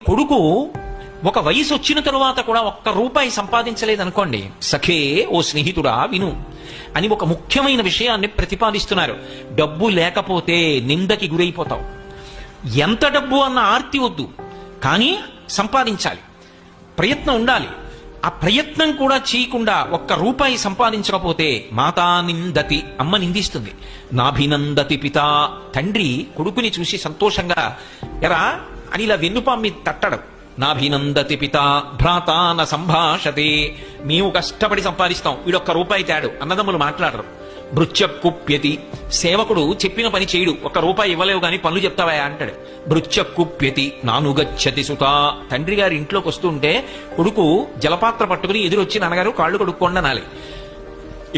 కొడుకు ఒక వయసు వచ్చిన తరువాత కూడా ఒక్క రూపాయి సంపాదించలేదనుకోండి, సఖే ఓ స్నేహితుడా విను అని ఒక ముఖ్యమైన విషయాన్ని ప్రతిపాదిస్తున్నారు. డబ్బు లేకపోతే నిందకి గురైపోతావు. ఎంత డబ్బు అన్న ఆర్తి వద్దు, కానీ సంపాదించాలి, ప్రయత్నం ఉండాలి. ఆ ప్రయత్నం కూడా చేయకుండా ఒక్క రూపాయి సంపాదించకపోతే మాతా నిందతి, అమ్మ నిందిస్తుంది. నాభినందతి పిత, తండ్రి కొడుకుని చూసి సంతోషంగా ఎరా అని ఇలా వెన్నుపాం మీద తట్టడం. నాభినందతి పిత భ్రాతాన సంభాషతే, మేము కష్టపడి సంపాదిస్తాం, వీడొక్క రూపాయి తేడు, అన్నదమ్ములు మాట్లాడరు. భృత్య కుప్యతి, సేవకుడు చెప్పిన పని చేయడు, ఒక్క రూపాయి ఇవ్వలేవు గాని పనులు చెప్తావా అంటాడు. భృత్య కుప్యతి నానుగచ్చతి సుత, తండ్రి గారి ఇంట్లోకి వస్తుంటే కొడుకు జలపాత్ర పట్టుకుని ఎదురొచ్చి నాన్నగారు కాళ్ళు కడుక్కోండి అనాలి.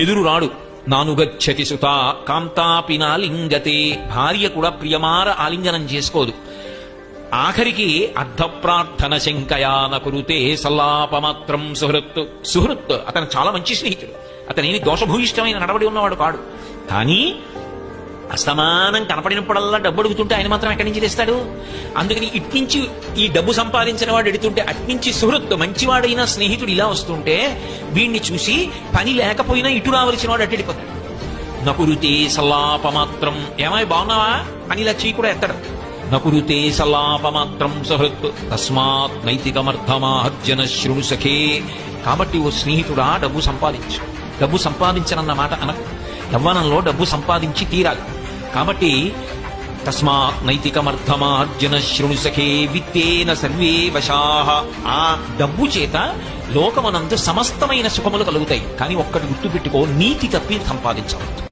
ఎదురు రాడు. నానుగచ్చతి సుత కాంతాపినా లింగతే, భార్య కూడా ప్రియమార ఆలింగనం చేసుకోదు. ఆఖరికి అర్ధ ప్రార్థన శంకయాన కురుతే సల్లాపమాత్రం సుహృత్ అతను చాలా మంచి స్నేహితుడు, అతనేమి దోషభూయిష్టమైన నడవడి ఉన్నవాడు కాడు. కానీ అసమానం కనపడినప్పుడల్లా డబ్బు అడుగుతుంటే ఆయన మాత్రం ఎక్కడి నుంచి తెస్తాడు? అందుకని ఇట్నుంచి ఈ డబ్బు సంపాదించిన వాడు ఎడుతుంటే అట్నుంచి సుహృత్ మంచివాడైన స్నేహితుడు ఇలా వస్తుంటే వీడిని చూసి పని లేకపోయినా ఇటు రావలసిన వాడు అట్టెడిపోతాడు. నకురుతే సల్లాపమాత్రం, ఏమై బాగున్నావా అని ఇలా చీ కూడా ఎత్తడం. నకురుతే సల్లాపమాత్రం సుహృత్ తస్మాత్ నైతికమర్థమార్జన శృణు సఖే. కాబట్టి ఓ స్నేహితుడా డబ్బు సంపాదించు, డబ్బు సంపాదించనన్న మాట అనకు. యవ్వనంలో డబ్బు సంపాదించి తీరాలి. కాబట్టి తస్మాత్ నైతికమర్థమార్జన శృణు సఖే విత్తేన సర్వే వశాః. ఆ డబ్బు చేత లోకమనందు సమస్తమైన సుఖములు కలుగుతాయి. కానీ ఒక్కటి గుర్తుపెట్టుకో, నీతి తప్పి సంపాదించవద్దు.